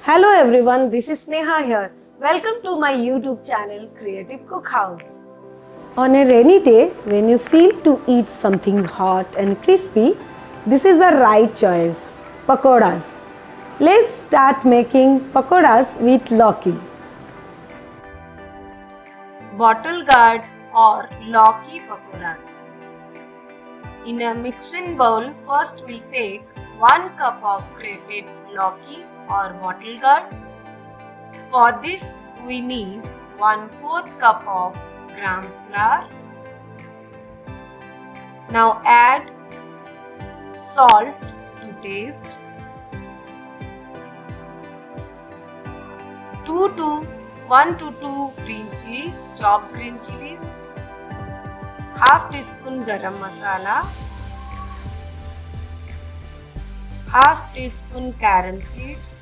Hello everyone, this is Sneha here. Welcome to my YouTube channel Creative Cook House. On a rainy day, when you feel to eat something hot and crispy, this is the right choice. Pakoras. Let's start making pakoras with Loki. Bottle gourd or Loki pakoras. In a mixing bowl, first we'll take 1 cup of grated Loki or bottle gourd. For this, we need 1/4 cup of gram flour. Now add salt to taste, 1 to 2 green chilies, chopped green chilies, half teaspoon garam masala, half teaspoon carom seeds,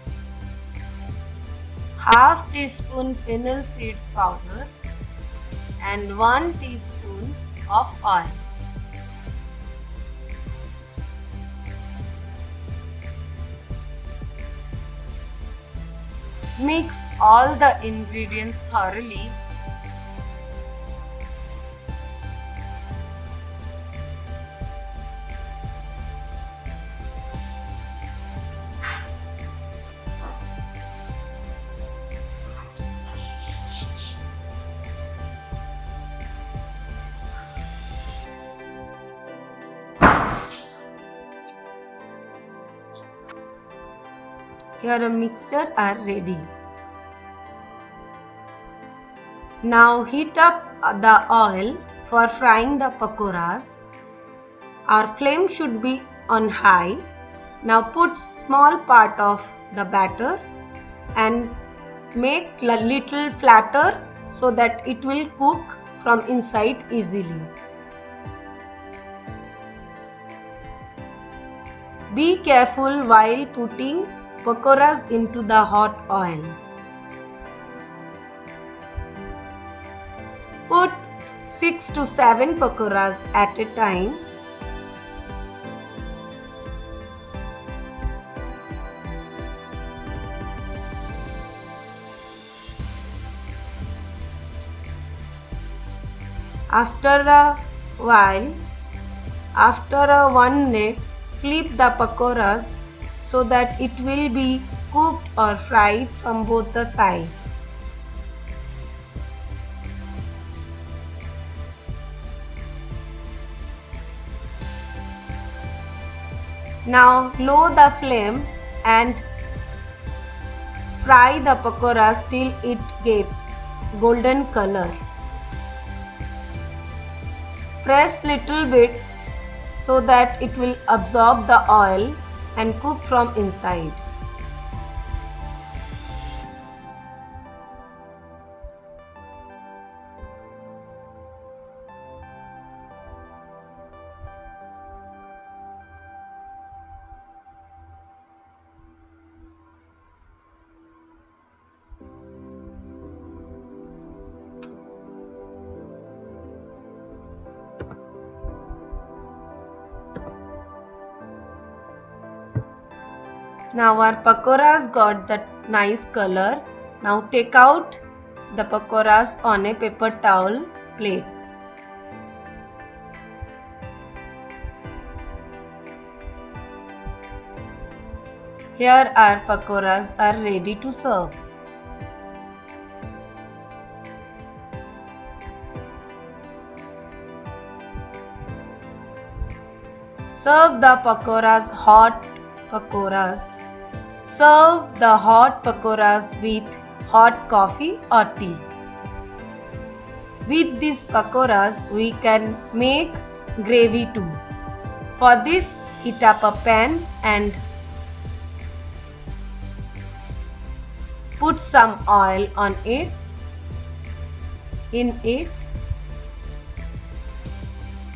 half teaspoon fennel seeds powder, and 1 teaspoon of oil. Mix all the ingredients thoroughly. Here a mixture are ready. Now heat up the oil for frying the pakoras. Our flame should be on high. Now put small part of the batter and make a little flatter so that it will cook from inside easily. Be careful while putting pakoras into the hot oil. Put 6 to 7 pakoras at a time. After a while, after a 1 minute, flip the pakoras so that it will be cooked or fried from both the sides. Now lower the flame and fry the pakoras till it gets golden color. Press little bit so that it will absorb the oil and cook from inside. Now our pakoras got that nice color. Now take out the pakoras on a paper towel plate. Here our pakoras are ready to serve. Serve the pakoras hot pakoras. Serve the hot pakoras with hot coffee or tea. With these pakoras we can make gravy too. For this, heat up a pan and put some oil on it.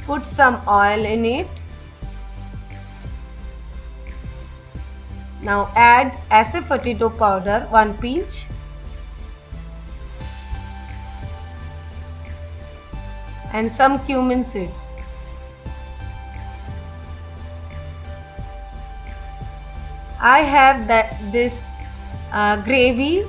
Put some oil in it. Now add asafoetida powder 1 pinch. And some cumin seeds. I have this gravy.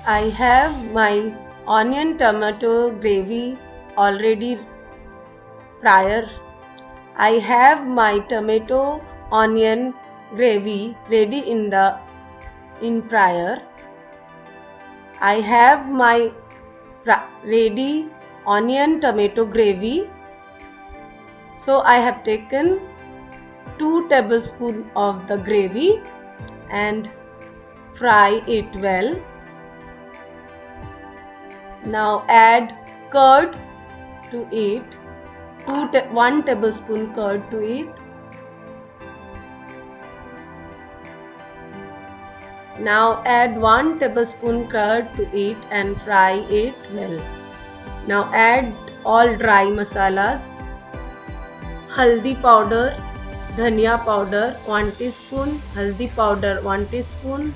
I have my onion tomato gravy already prior. I have my tomato onion gravy ready in prior. I have my ready onion tomato gravy. So I have taken 2 tablespoons of the gravy and fry it well. Now add curd to it, 1 tablespoon curd to it. Now add 1 tablespoon curd to it and fry it well. Now add all dry masalas, haldi powder, dhania powder 1 teaspoon, haldi powder 1 teaspoon.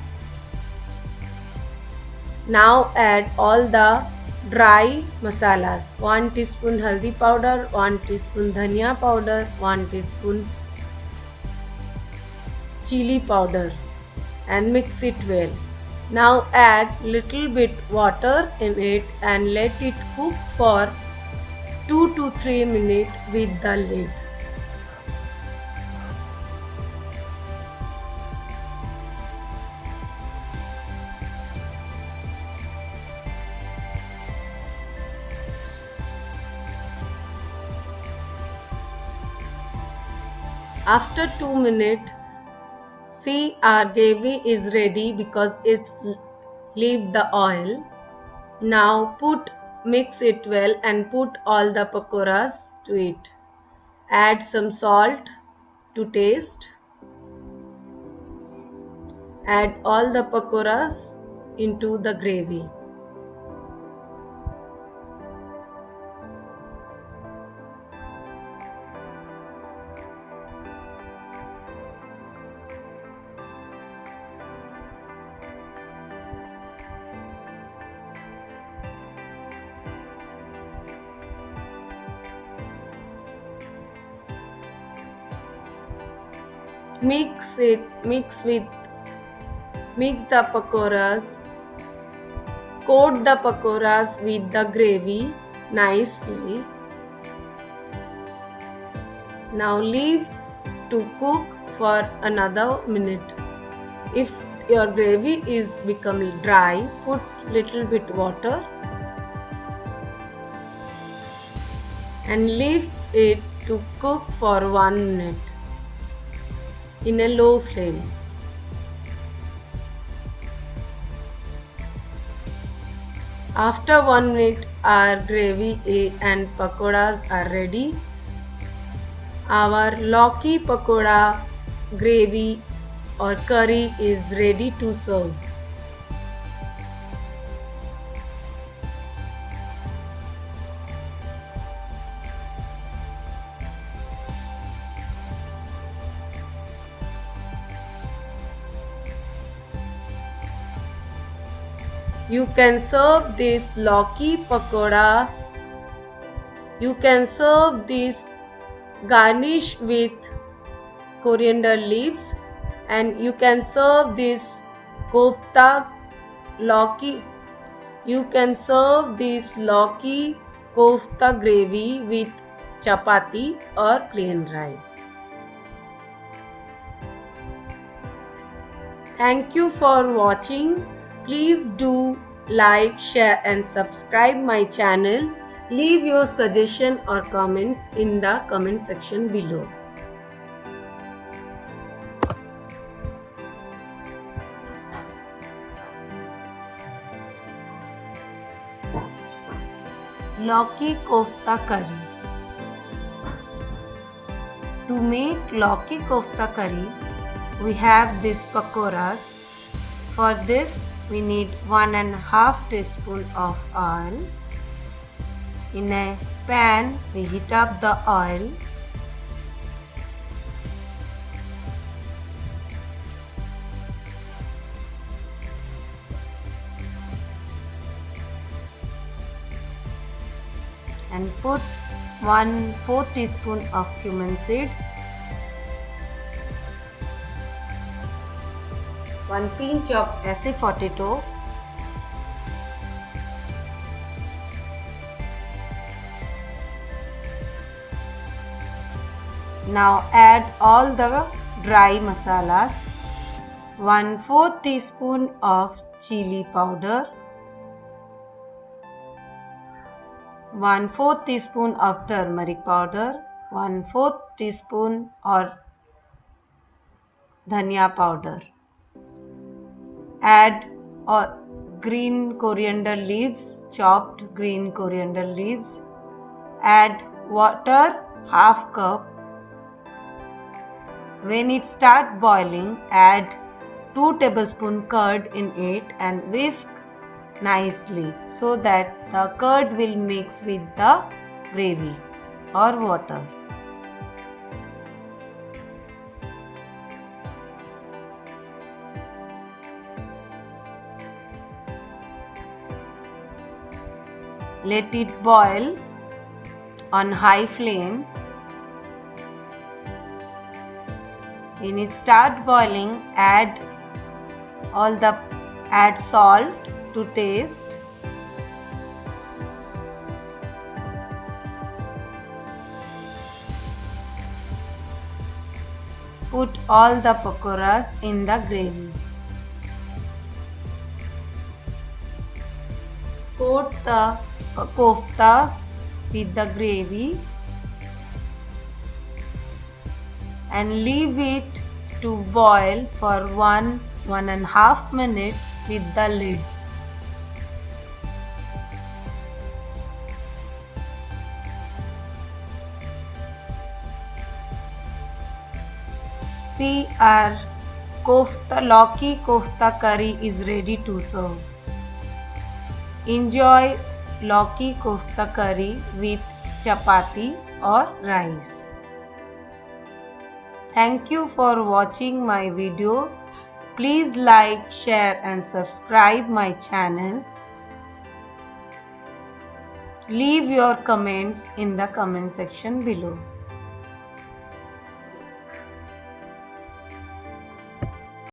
Now add all the dry masalas, 1 teaspoon haldi powder, 1 teaspoon dhania powder, 1 teaspoon chili powder and mix it well. Now add little bit water in it and let it cook for 2 to 3 minutes with the lid. After 2 minutes, see our gravy is ready because it's leave the oil. Now mix it well and put all the pakoras to it. Add some salt to taste. Add all the pakoras into the gravy. Mix the pakoras, coat the pakoras with the gravy nicely. Now leave to cook for another minute. If your gravy is become dry, put little bit water and leave it to cook for 1 minute in a low flame. After 1 minute, our gravy and pakoras are ready. Our Lauki pakoda gravy or curry is ready to serve. You can serve this Lauki pakoda. You can serve this garnish with coriander leaves, and you can serve this kofta Lauki. You can serve this Lauki kofta gravy with chapati or plain rice. Thank you for watching. Please do like, share and subscribe my channel. Leave your suggestion or comments in the comment section below. Lauki kofta curry. To make Lauki kofta curry, we have these pakoras. For this, we need 1.5 teaspoon of oil. In a pan, we heat up the oil. And put 1/4 teaspoon of cumin seeds, 1 pinch of assafoetida, now add all the dry masalas, 1/4 teaspoon of chili powder, 1/4 teaspoon of turmeric powder, 1/4 teaspoon or dhania powder. Add green coriander leaves, chopped green coriander leaves. Add water, half cup. When it starts boiling, add 2 tablespoons curd in it and whisk nicely so that the curd will mix with the gravy or water. Let it boil on high flame. When it starts boiling, add salt to taste. Put all the pakoras in the gravy. Coat the kofta with the gravy and leave it to boil for 1.5 minutes with the lid. See, our Lauki kofta curry is ready to serve. Enjoy Lauki kofta curry with chapati or rice. Thank you for watching my video. Please like, share and subscribe my channels. Leave your comments in the comment section below.